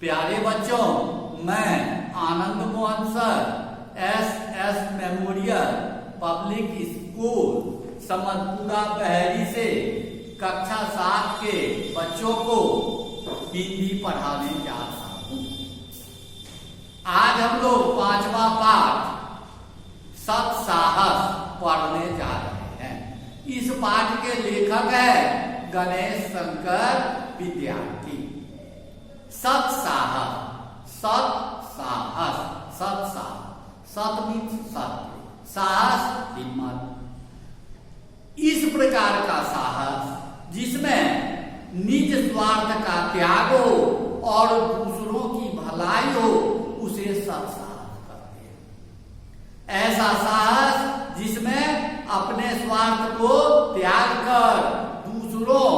प्यारे बच्चों, मैं Anand Mohan sir S Memorial Public School Samatpura Bahri से कक्षा 7 के बच्चों को हिंदी पढ़ाने जा रहा हूँ। आज हम लोग 5वां पाठ सत्साहस पढ़ने जा रहे हैं। इस पाठ के लेखक है गणेश शंकर विद्यार्थी। सत्साहस, सत्साहस, सत्साहस, सत मीन्स सत्य, साहस हिम्मत। इस प्रकार का साहस जिसमें निज स्वार्थ का त्याग हो और दूसरों की भलाई हो, उसे सत्साहस कहते हैं। ऐसा साहस जिसमें अपने स्वार्थ को त्याग कर दूसरों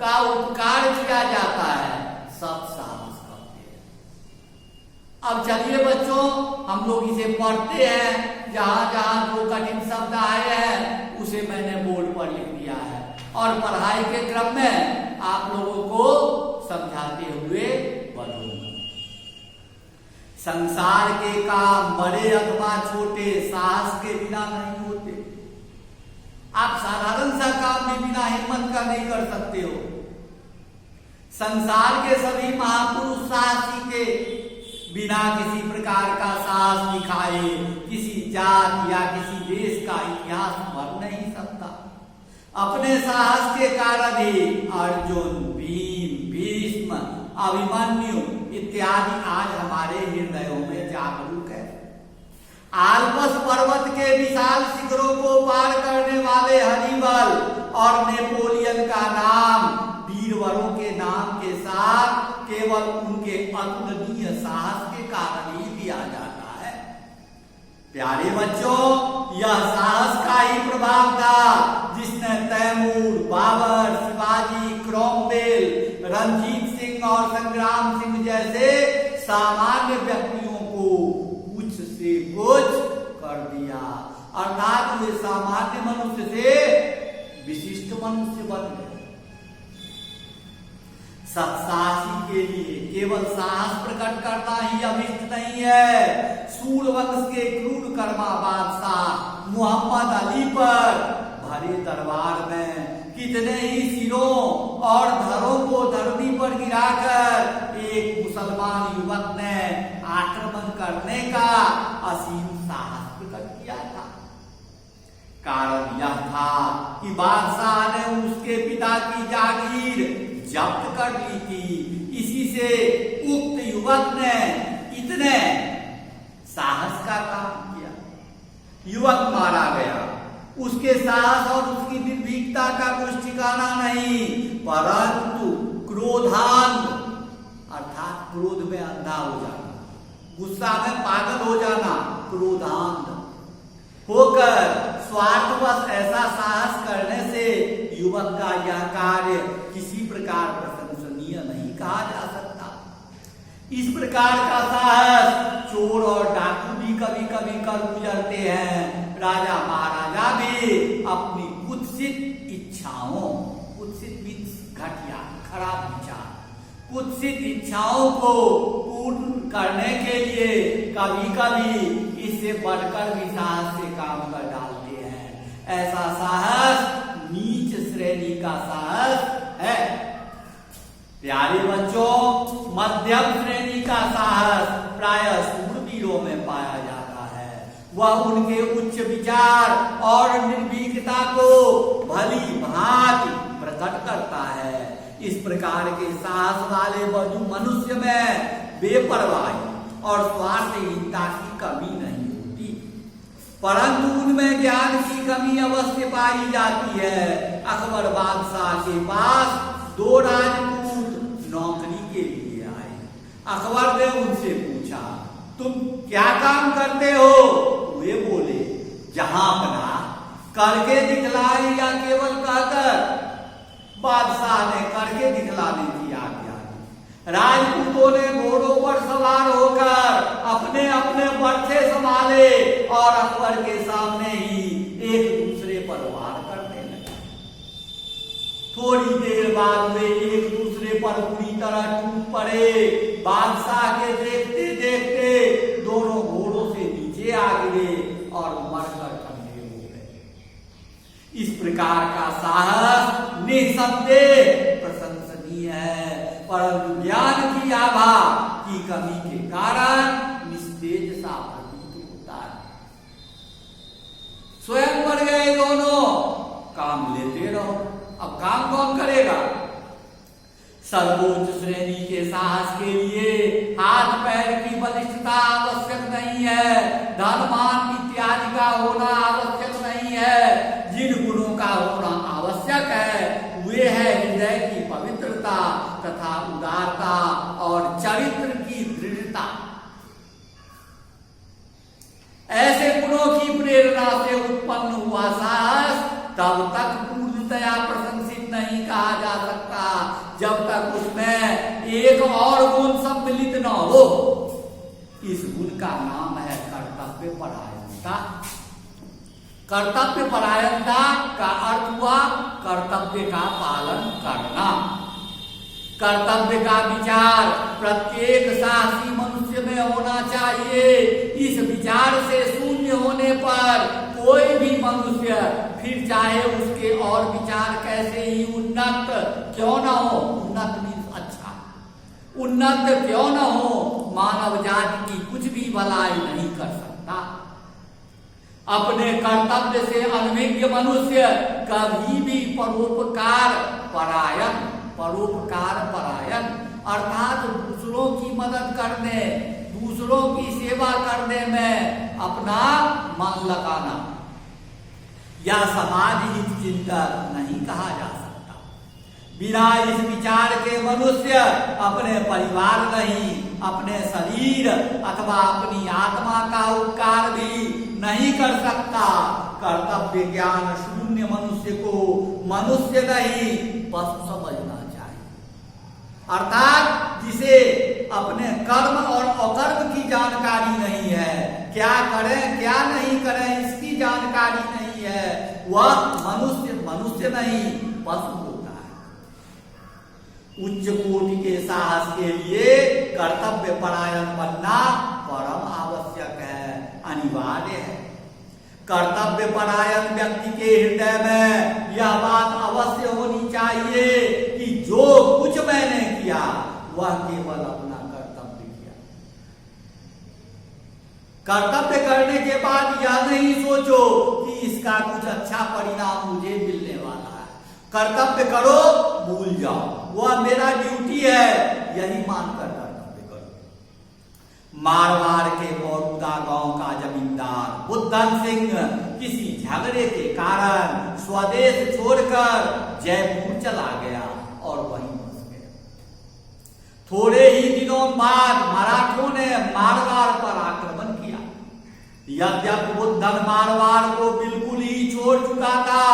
का उपकार किया जाता है, सत्साहस कहते हैं। अब चलिए बच्चों, हम लोग इसे पढ़ते हैं। जहां जहां जो कठिन शब्द आए हैं उसे मैंने बोर्ड पर लिख दिया है और पढ़ाई के क्रम में आप लोगों को समझाते हुए बढ़ूंगा। संसार के काम बड़े अथवा छोटे साहस के बिना नहीं होते। आप साधारण सा काम भी बिना हिम्मत का नहीं कर सकते हो। संसार के सभी महापुरुष साहसी के बिना किसी प्रकार का साहस दिखाए किसी जात या किसी देश का इतिहास बन नहीं सकता। अपने साहस के कारण ही अर्जुन, भीम, भीष्म, अभिमन्यु इत्यादि आज हमारे हृदयों में जागरूक है। आल्पस पर्वत के विशाल शिखरों को पार करने वाले हरिबल और नेपोलियन का नाम वीरवरों के नाम के साथ केवल उनके अतुलनीय साहस के कारण ही लिया जाता है। प्यारे बच्चों, यह साहस का ही प्रभाव था जिसने तैमूर, बाबर, शिवाजी, क्रोमवेल, रणजीत सिंह और संग्राम सिंह जैसे सामान्य व्यक्तियों को कुछ से कुछ कर दिया, अर्थात वे सामान्य मनुष्य से विशिष्ट मनुष्य बन गए। सत्साहसी के लिए केवल साहस प्रकट करना ही अभिष्ट नहीं है। सूर वंश के क्रूर कर्मा बादशाह मोहम्मद अली पर भरे दरबार में कितने ही सिरों और धरों को धरती पर गिराकर एक मुसलमान युवक ने आक्रमण करने का असीम साहस प्रकट किया था। कारण यह था कि बादशाह ने उसके पिता की जागीर जब्त कर ली थी। इसी से उक्त युवक ने इतने साहस का काम किया। युवक मारा गया। उसके साहस और उसकी निर्भीकता का कुछ ठिकाना नहीं, परंतु क्रोधांध अर्थात क्रोध में अंधा हो जाना, गुस्सा में पागल हो जाना, क्रोधांध होकर स्वार्थवश ऐसा साहस करने से युवक का यह कार्य किसी प्रकार प्रशंसनीय नहीं कहा जा सकता। इस प्रकार का साहस चोर और डाकू भी कभी कभी कर गुजरते हैं। राजा महाराजा भी अपनी कुत्सित इच्छाओं, कुत्सित मीन्स घटिया, खराब विचार, कुत्सित इच्छाओं को पूर्ण करने के लिए कभी कभी इससे बढ़कर भी साहस से काम कर डालते हैं। ऐसा साहस नीच श्रेणी का साहस है। प्यारे बच्चों, मध्यम श्रेणी का साहस प्रायः शूरवीरों में पाया जाता है। वह उनके उच्च विचार और निर्भीकता को भली भांति प्रकट करता है। इस प्रकार के साहस वाले मनुष्य में बेपरवाही और स्वार्थहीनता की कमी नहीं होती, परंतु उनमें ज्ञान की कमी अवश्य पाई जाती है। अकबर बादशाह के पास 2 राजपूत नौकरी के लिए आए। अकबर ने उनसे पूछा, तुम क्या काम करते हो? वे बोले, जहां अपना करके दिखलाए या केवल कहकर। बादशाह ने करके दिखलाने की आज्ञा दी। राजपूतों ने घोड़ों पर सवार होकर अपने अपने बर्छे संभाले और अकबर के सामने ही एक दूसरे पर वार करने लगे। थोड़ी देर बाद वे एक दूसरे पर बुरी तरह टूट पड़े। बादशाह के देखते देखते दोनों घोड़ों से नीचे आ गिरे और मरकर ठंडे हो गए। इस प्रकार का साहस निसंदेह प्रशंसनीय है, परंतु ज्ञान की आभा की कमी के कारण निस्तेज सा प्रतीत होता है। स्वयं मर गए दोनों, काम लेते रहो। अब काम कौन करेगा? सर्वोच्च श्रेणी के साहस के लिए हाथ पैर की बलिष्ठता आवश्यक नहीं है, धनमान इत्यादि का होना आवश्यक नहीं है। जिन गुणों का होना आवश्यक है वे है हृदय की पवित्रता तथा उदारता और चरित्र की दृढ़ता। ऐसे गुणों की प्रेरणा से उत्पन्न हुआ साहस तब तक पूर्णतया प्रशंसित नहीं कहा जा सकता जब तक उसमें एक और गुण सम्मिलित न हो। इस गुण का नाम है कर्तव्य परायणता। कर्तव्य परायणता का अर्थ हुआ कर्तव्य का पालन करना। कर्तव्य का विचार प्रत्येक साहसी मनुष्य में होना चाहिए। इस विचार से शून्य होने पर कोई भी मनुष्य, फिर चाहे उसके और विचार कैसे ही उन्नत क्यों न हो, उन्नत मीन्स अच्छा, उन्नत क्यों न हो, मानव जाति की कुछ भी भलाई नहीं कर सकता। अपने कर्तव्य से अनभिज्ञ मनुष्य कभी भी परोपकार परायण अर्थात दूसरों की मदद करने, दूसरों की सेवा करने में अपना मन लगाना या समाज हित चिंतक नहीं कहा जा सकता। बिना इस विचार के मनुष्य अपने परिवार नहीं, अपने शरीर अथवा अपनी आत्मा का उपकार भी नहीं कर सकता। कर्तव्य ज्ञान शून्य मनुष्य को मनुष्य नहीं पशु समझना चाहिए, अर्थात जिसे अपने कर्म और अकर्म की जानकारी नहीं है, क्या करें क्या नहीं करें इसकी जानकारी नहीं है, वह मनुष्य नहीं पशु होता है। उच्च कोटि के साहस के लिए कर्तव्य परायण बनना परम आवश्यक है, अनिवार्य है। कर्तव्य परायण व्यक्ति के हृदय में यह बात अवश्य होनी चाहिए कि जो कुछ मैंने किया वह केवल अपना कर्तव्य किया। कर्तव्य करने के बाद यह नहीं सोचो कि इसका कुछ अच्छा परिणाम मुझे मिलने वाला है। कर्तव्य करो, भूल जाओ, वह मेरा ड्यूटी है, यही मानकर कर्तव्य करो। मारवाड़ के मौजूदा गांव का जमींदार बुद्धन सिंह किसी झगड़े के कारण स्वदेश छोड़कर जयपुर चला गया और वहीं बस गया। थोड़े ही दिनों बाद मराठों ने मारवाड़ पर आक्रमण किया। यद्यपि बुद्धन मारवाड़ को बिल्कुल ही छोड़ चुका था,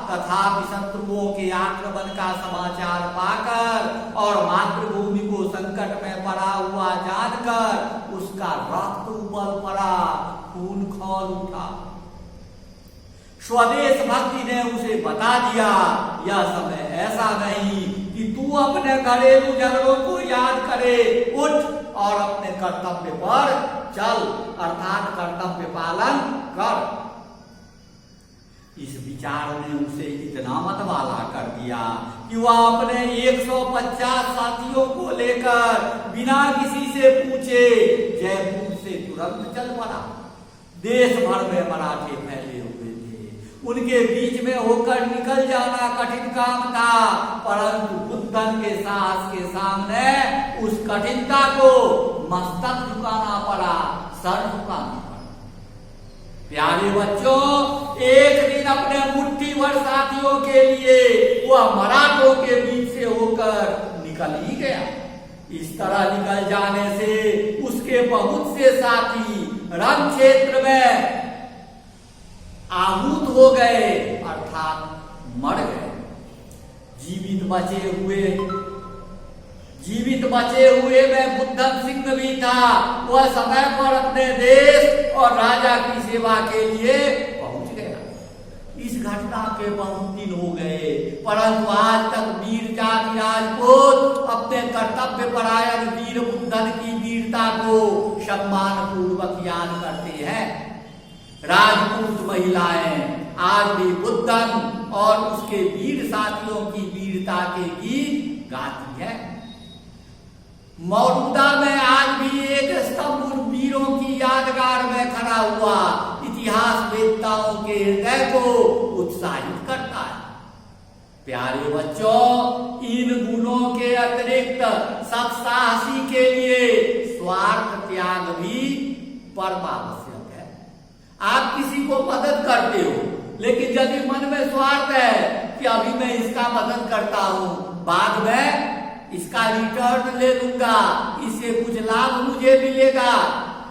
तथापि शत्रुओं के आक्रमण का समाचार पाकर और मातृभूमि को संकट में पड़ा हुआ जानकर उसका रक्त उबल पड़ा, खून खौल उठा। स्वदेश भक्ति ने उसे बता दिया, यह समय ऐसा नहीं कि तू अपने घरेलू झगड़ों को याद करे, उठ और अपने कर्तव्य पर चल, अर्थात कर्तव्य पालन कर। इस विचार ने उसे इतना मतवाला कर दिया कि वह अपने 150 साथियों को लेकर बिना किसी से पूछे जयपुर से तुरंत चल पड़ा। देश भर में मराठे फैले हुए थे, उनके बीच में होकर निकल जाना कठिन काम था, परंतु बुद्धन के साहस के सामने उस कठिनता को मस्तक झुकाना पड़ा, सर झुकाना पड़ा। प्यारे बच्चों, एक दिन अपने मुट्ठी भर साथियों के लिए वह मराठों के बीच से होकर निकल ही गया। इस तरह निकल जाने से उसके बहुत से साथी रण क्षेत्र में आहूत हो गए, अर्थात मर गए। जीवित बचे हुए में बुद्धन सिंह भी था। वह समय पर अपने देश और राजा की सेवा के लिए पहुंच गया। इस घटना के बहुत दिन हो गए, परंतु आज तक वीर जाति राजपूत अपने कर्तव्य परायण वीर बुद्धन की वीरता को सम्मान पूर्वक याद करते हैं। राजपूत महिलाएं आज भी बुद्धन और उसके वीर साथियों की वीरता के गीत गाती है। मौजूदा में आज भी एक स्तंभ उन वीरों की यादगार में खड़ा हुआ इतिहास वेत्ताओं के हृदय को उत्साहित करता है। प्यारे बच्चों, इन गुणों के अतिरिक्त सत साहसी के लिए स्वार्थ त्याग भी परमावश्यक है। आप किसी को मदद करते हो, लेकिन यदि मन में स्वार्थ है कि अभी मैं इसका मदद करता हूं, बाद में इसका रिटर्न ले लूंगा, इससे कुछ लाभ मुझे मिलेगा,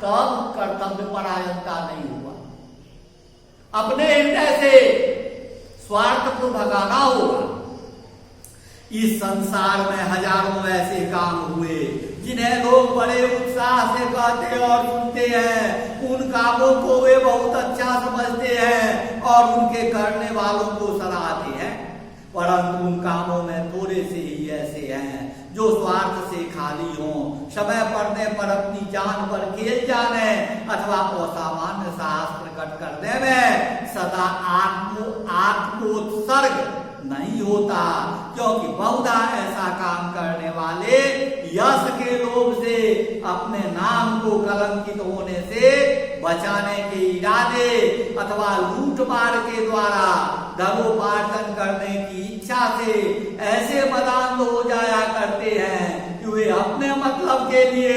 तब कर्तव्य परायणता नहीं हुआ। अपने हृदय से स्वार्थ को भगाना होगा। इस संसार में हजारों ऐसे काम हुए जिन्हें लोग बड़े उत्साह से कहते और सुनते हैं। उन कामों को वे बहुत अच्छा समझते हैं और उनके करने वालों को सराहते हैं, परंतु उन कामों में थोड़े से ही ऐसे हैं जो स्वार्थ से खाली हों, समय पड़ने पर अपनी जान पर खेल जाने अथवा असामान्य साहस प्रकट करने में सदा आत्मोत्सर्ग नहीं होता, क्योंकि बहुधा ऐसा काम करने वाले यश के लोभ से अपने नाम को कलंकित होने से बचाने के इरादे अथवा लूट मार के द्वारा धनोपार्जन करने की इच्छा से ऐसे मदान हो जाया करते हैं कि वे अपने मतलब के लिए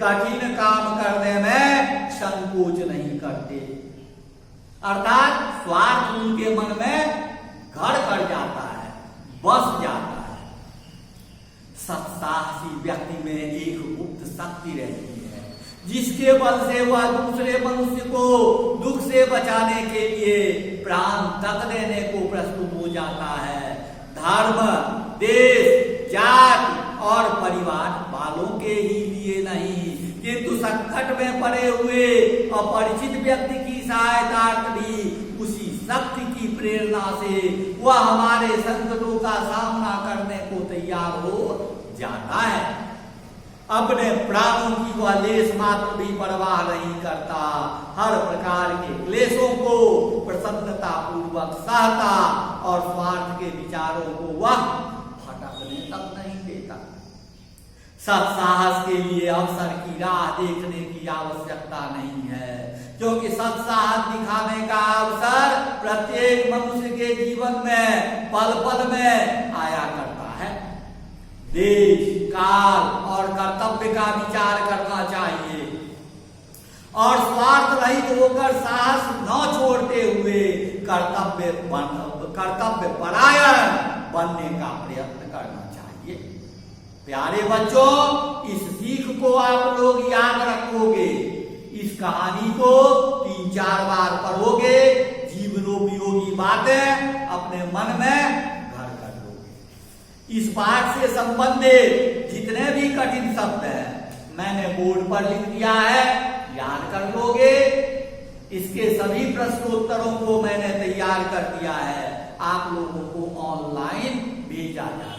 कठिन काम करने में संकोच नहीं करते। अर्थात स्वार्थ उनके मन में घर कर जाता है, बस जाता है। सत्साहसी व्यक्ति में एक गुप्त शक्ति रहती है, जिसके बल से वह दूसरे मनुष्य को दुख से बचाने के लिए प्राण तक देने को प्रस्तुत हो जाता है। धर्म, देश, जाति और परिवार वालों के ही लिए नहीं, किंतु संकट में पड़े हुए अपरिचित व्यक्ति की सहायता भी उसी शक्ति की प्रेरणा से वह हमारे संकटों का सामना करने को तैयार हो जाता है। अपने प्राणों की वह लेश मात्र भी परवाह नहीं करता, हर प्रकार के क्लेशों को प्रसन्नता पूर्वक सहता और स्वार्थ के विचारों को वह फटकने तक नहीं देता। सत्साहस के लिए अवसर की राह देखने की आवश्यकता नहीं है, क्योंकि सत्साहस दिखाने का अवसर प्रत्येक मनुष्य के जीवन में पल पल में आया करता है। देश, काल और कर्तव्य का विचार करना चाहिए और स्वार्थ रहित होकर साहस न छोड़ते हुए कर्तव्य परायण बनने का प्रयत्न करना चाहिए। प्यारे बच्चों, इस सीख को आप लोग याद रखोगे, इस कहानी को 3-4 बार पढ़ोगे, जीवनोपयोगी बातें अपने मन में घर कर लोगे। इस पाठ से संबंधित जितने भी कठिन शब्द हैं मैंने बोर्ड पर लिख दिया है, याद कर लोगे। इसके सभी प्रश्नोत्तरों को मैंने तैयार कर दिया है, आप लोगों को ऑनलाइन भेजा जाए।